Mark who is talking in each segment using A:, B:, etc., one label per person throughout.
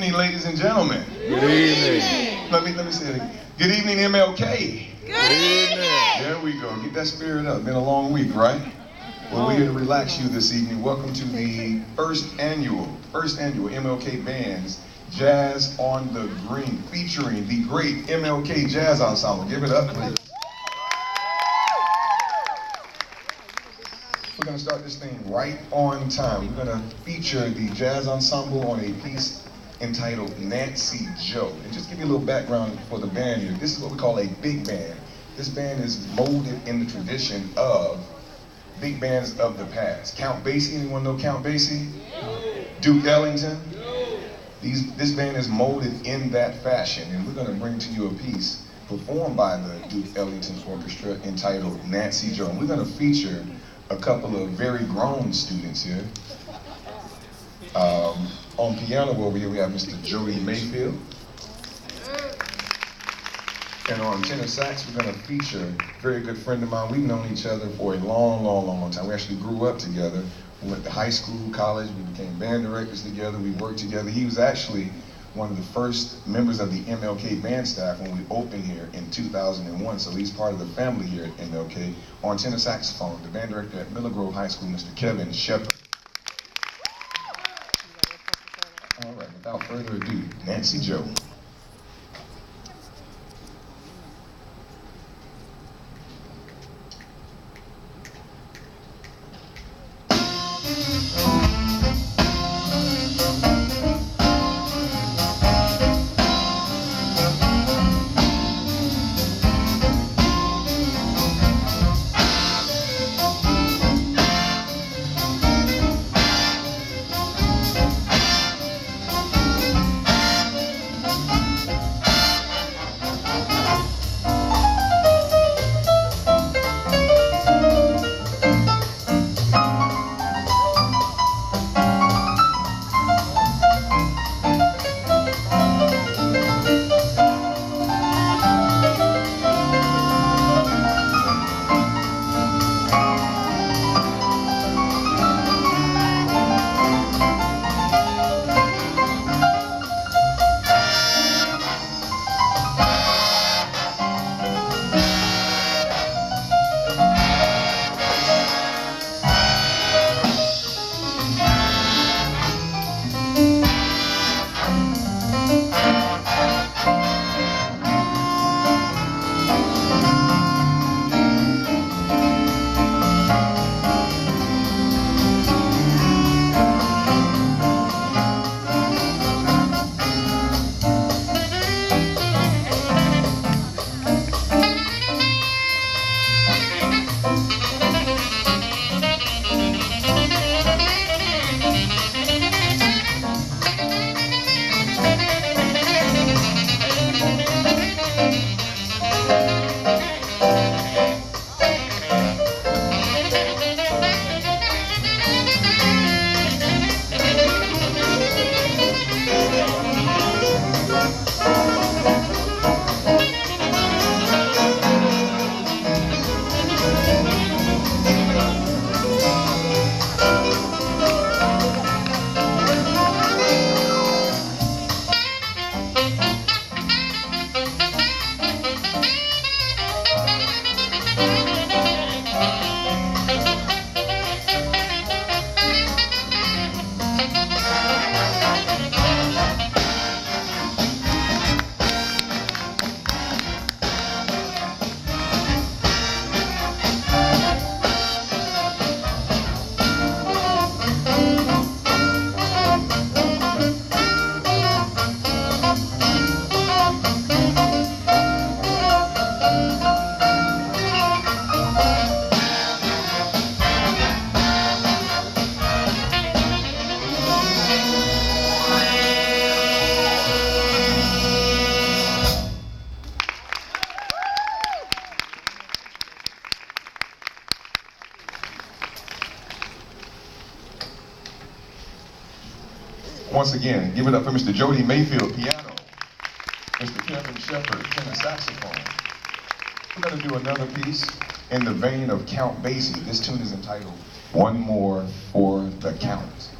A: Evening, ladies and gentlemen.
B: Good evening.
A: Let me say it again. Good evening, MLK.
B: Good evening.
A: There we go. Get that spirit up. Been a long week, right? Well, we're here to relax you this evening. Welcome to the first annual MLK Band's Jazz on the Green, featuring the great MLK Jazz Ensemble. Give it up, please. We're going to start this thing right on time. We're going to feature the jazz ensemble on a piece entitled Nancy Joe. And just give you a little background for the band here. This is what we call a big band. This band is molded in the tradition of big bands of the past. Count Basie, anyone know Count Basie? Duke Ellington? This band is molded in that fashion, and we're going to bring to you a piece performed by the Duke Ellington Orchestra entitled Nancy Joe. And we're going to feature a couple of very grown students here. On piano over here we have Mr. Jody Mayfield. And on tenor sax we're going to feature a very good friend of mine. We've known each other for a long time. We actually grew up together. We went to high school, college, we became band directors together, we worked together. He was actually one of the first members of the MLK band staff when we opened here in 2001, so he's part of the family here at MLK. On tenor saxophone, the band director at Miller Grove High School, Mr. Kevin Shepard. All right, without further ado, Nancy Joe. Once again, give it up for Mr. Jody Mayfield, piano. Mr. Kevin Shepard, tenor saxophone. We're going to do another piece in the vein of Count Basie. This tune is entitled One More for the Count.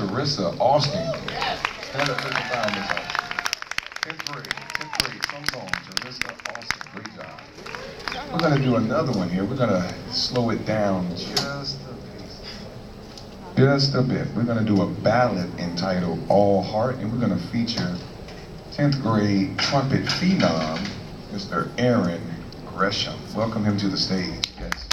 A: Teresa Austin. Stand up 55, Miss Austin. 10th grade, trombone, Teresa Austin. Great job. We're gonna do another one here. We're gonna slow it down just a bit. We're gonna do a ballad entitled All Heart, and we're gonna feature 10th grade trumpet phenom, Mr. Aaron Gresham. Welcome him to the stage. Yes.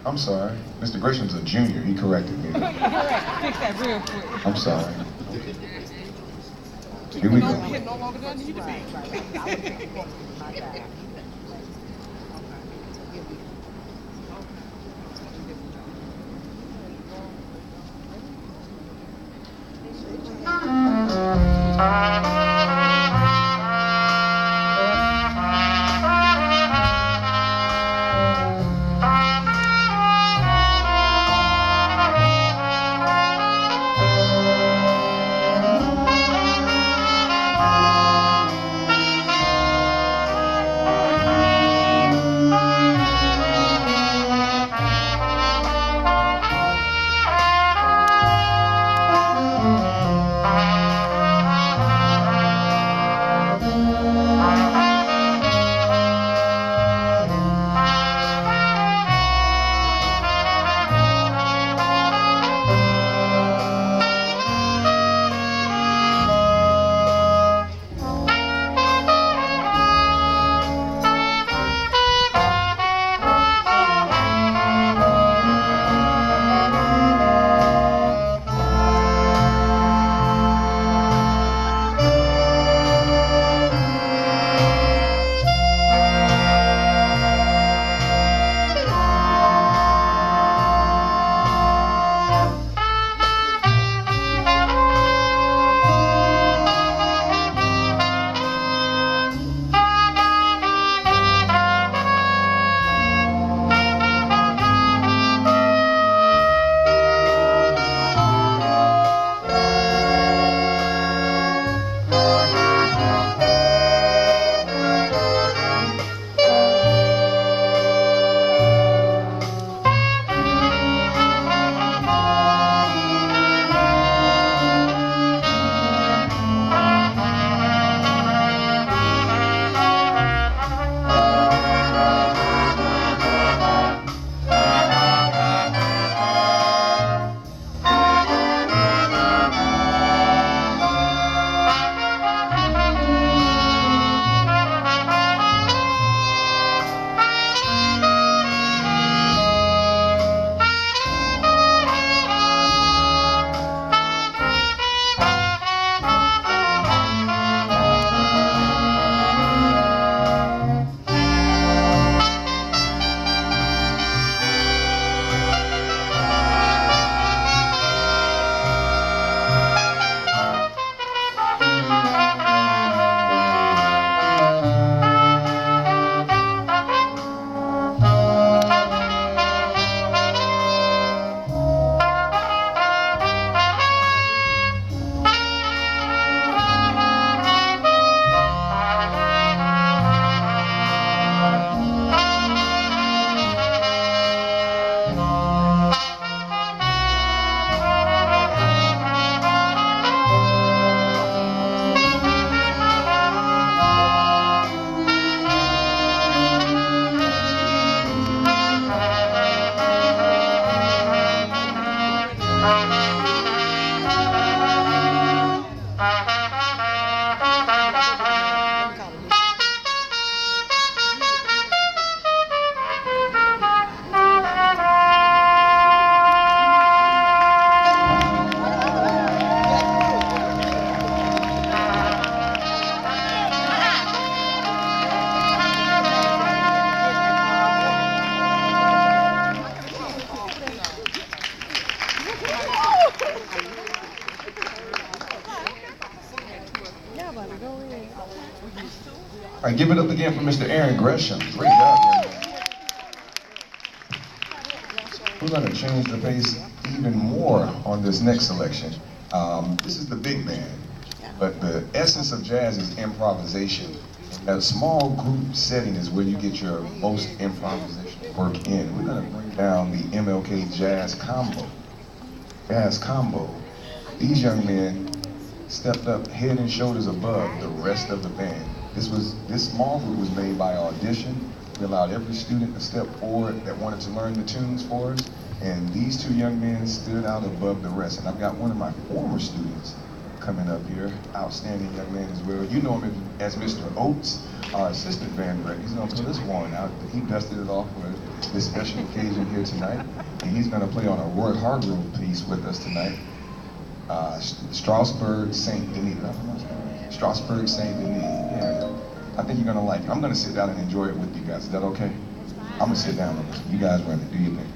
A: I'm sorry. Mr. Gresham's a junior. He corrected me.
C: Fix that real quick.
A: I'm sorry. Here we go.
C: No longer than you to be.
A: All right, give it up again for Mr. Aaron Gresham. Great job, Aaron. We're going to change the pace even more on this next selection. This is the big band, but the essence of jazz is improvisation. A small group setting is where you get your most improvisational work in. We're gonna bring down the MLK Jazz Combo. Jazz Combo. These young men stepped up head and shoulders above the rest of the band. This small group was made by audition. We allowed every student to step forward that wanted to learn the tunes for us, and these two young men stood out above the rest. And I've got one of my former students coming up here, outstanding young man as well. You know him as Mr. Oates, our assistant band director. He's gonna put this one out. He dusted it off for this special occasion here tonight, and he's gonna play on a Roy Hargrove piece with us tonight. Strasbourg Saint Denis. Strasbourg Saint Denis. Yeah. I think you're gonna like it. I'm gonna sit down and enjoy it with you guys. Is that okay? I'm gonna sit down and listen. You guys run it. Do your thing.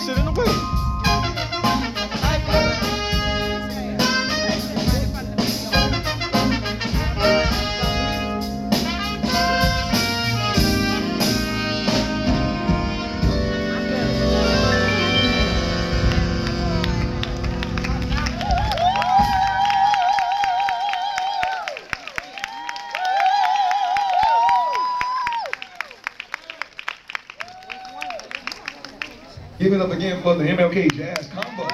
B: sit in the way.
A: Give it up again for the MLK Jazz Combo.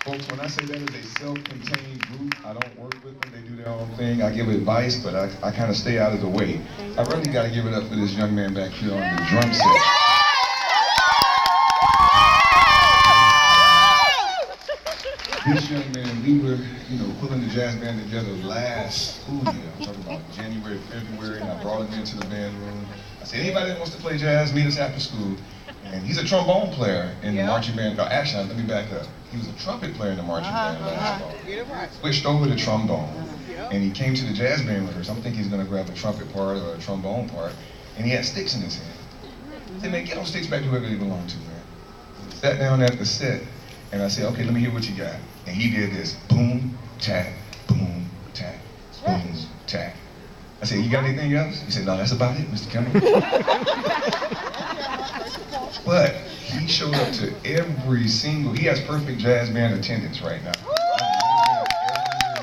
A: Folks, when I say that is a self-contained group, I don't work with them. They do their own thing. I give advice, but I kind of stay out of the way. I really got to give it up for this young man back here on the drum set. This young man, we were, pulling the jazz band together last school year. I'm talking about January, February, and I brought him into the band room. I said, anybody that wants to play jazz, meet us after school. And he's a trombone player in the marching band. Actually, let me back up. He was a trumpet player in the marching band last fall. Switched over to trombone. And he came to the jazz band with us. I'm thinking he's going to grab a trumpet part or a trombone part. And he had sticks in his hand. I said, man, get those sticks back to wherever they belong to, man. He sat down at the set. And I said, okay, let me hear what you got. And he did this boom, tack, boom, tack, boom, tack. I said, you got anything else? He said, no, that's about it, Mr. Kimball. But he showed up to every single, he has perfect jazz band attendance right now. Every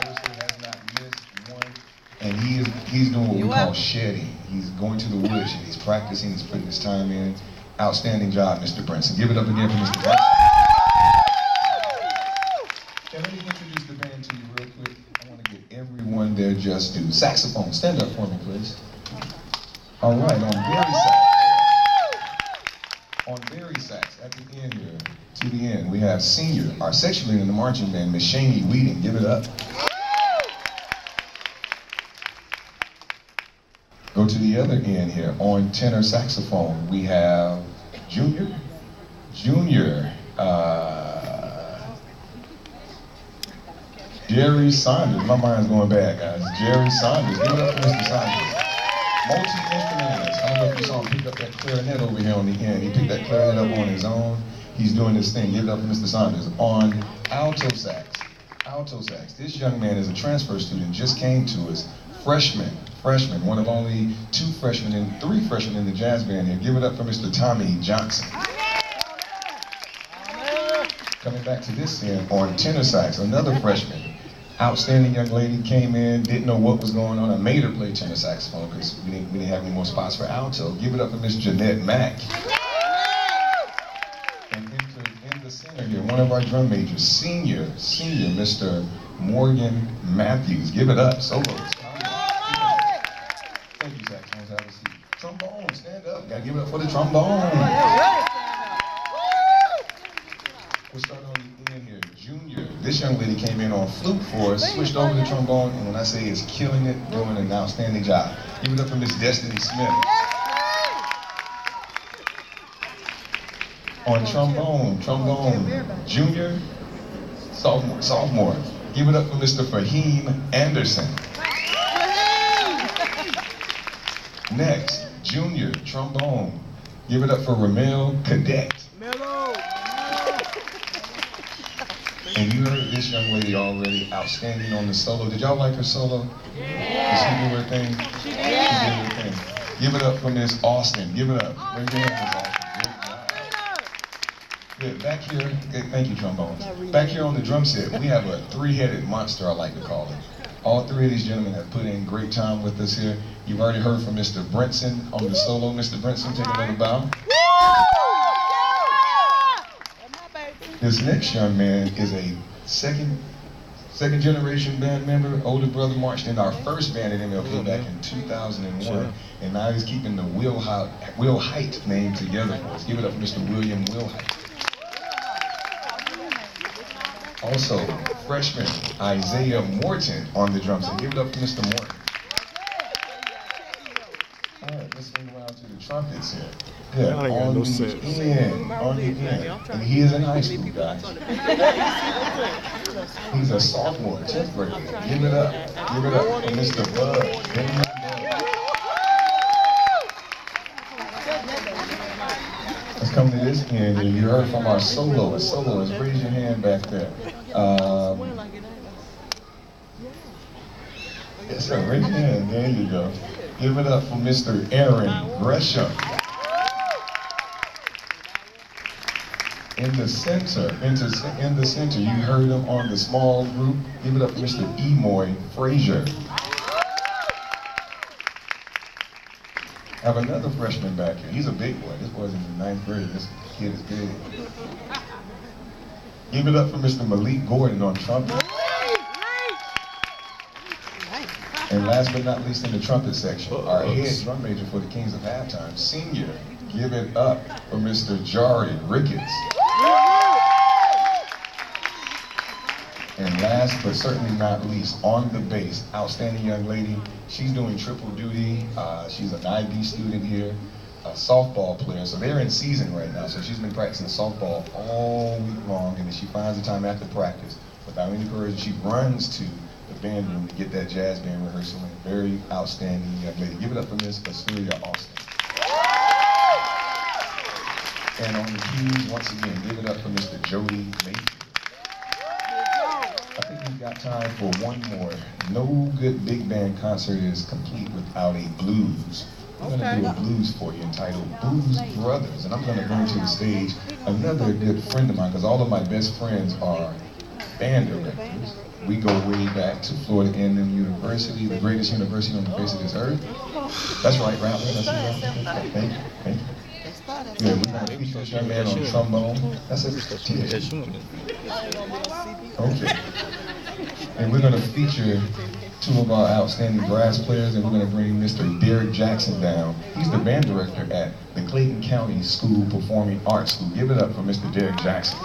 A: rehearsal has not missed one. And he's doing what we call shedding. He's going to the woods and he's practicing, he's putting his time in. Outstanding job, Mr. Brinson. Give it up again for Mr. Brinson. And let me introduce the band to you real quick. I want to get everyone their just due. Saxophone, stand up for me, please. All right, on Barry sax. On Barry sax, at the end here, to the end, we have senior, our section leader in the marching band, Miss Shani Whedon. Give it up. Go to the other end here. On tenor saxophone, we have Junior. Jerry Saunders. My mind's going bad, guys. Jerry Saunders. Give it up for Mr. Saunders. Multi-instrumentalist. I don't know if you saw him pick up that clarinet over here on the end. He picked that clarinet up on his own. He's doing this thing. Give it up for Mr. Saunders. On alto sax. This young man is a transfer student, just came to us. Freshman, one of only 2 freshmen and 3 freshmen in the jazz band here. Give it up for Mr. Tommy Johnson. Coming back to this end, on tenor sax, another freshman. Outstanding young lady, came in, didn't know what was going on. I made her play tenor saxophone because we didn't have any more spots for alto. Give it up for Miss Jeanette Mack. And in the center here, one of our drum majors, senior, Mr. Morgan Matthews. Give it up, solos. Thank you, saxophones. Have a seat. Trombone, stand up. Gotta give it up for the trombone. We'll start on the end here. Junior. This young lady came in on flute for us, switched over to trombone, and when I say is killing it, doing an outstanding job. Give it up for Miss Destiny Smith. On trombone, junior, sophomore. Give it up for Mr. Fahim Anderson. Next, junior, trombone. Give it up for Ramel Cadet. And you heard this young lady already, outstanding on the solo. Did y'all like her solo? Yeah. Did she do her thing? She did her thing. Give it up for Miss Austin. Give it up. Raise your hand, Miss Austin. Good. Back here, thank you, trombones. Back here on the drum set, we have a 3-headed monster, I like to call it. All 3 of these gentlemen have put in great time with us here. You've already heard from Mr. Brinson on the solo. Mr. Brinson, take another bow. This next young man is a second generation band member. Older brother marched in our first band at MLK back in 2001. And now he's keeping the Will Height name together for us. Give it up for Mr. William Wilhite. Also, freshman Isaiah Morton on the drums. Give it up for Mr. Morton. All right, let's swing around to the trumpets here. Good. On the end. And he is in high school, guys. He's a sophomore, 10th grader. Give it up. Give it up for Mr. Bud. Let's come to this end, and you heard from our soloist. Soloist, raise your hand back there. Yes, sir, raise your hand. There you go. Give it up for Mr. Aaron Gresham. In the center, you heard him on the small group. Give it up for Mr. Emoy Frazier. I have another freshman back here. He's a big boy. This boy's in the 9th grade. This kid is big. Give it up for Mr. Malik Gordon on trumpet. And last but not least in the trumpet section, our head drum major for the Kings of Halftime, senior. Give it up for Mr. Jari Ricketts. And last but certainly not least, on the bass, outstanding young lady. She's doing triple duty. She's an IB student here, a softball player. So they're in season right now. So she's been practicing softball all week long, and then she finds the time after practice, without any courage, she runs to the band room to get that jazz band rehearsal in. Very outstanding young lady. Give it up for Miss Asturia Austin. And on the keys, once again, give it up for Mr. Jody Mayfield. I think we've got time for one more. No good big band concert is complete without a blues. I'm going to do a blues for you entitled Blues Brothers. And I'm going to bring to the stage another good friend of mine, because all of my best friends are band directors. We go way back to Florida A&M University, the greatest university on the face of this earth. That's right, Rattler. That's it. Thank you. Thank you. Yeah, we're going to feature this young man on trombone. That's it. Okay. And we're going to feature two of our outstanding brass players, and we're going to bring Mr. Derek Jackson down. He's the band director at the Clayton County School Performing Arts School. Give it up for Mr. Derek Jackson.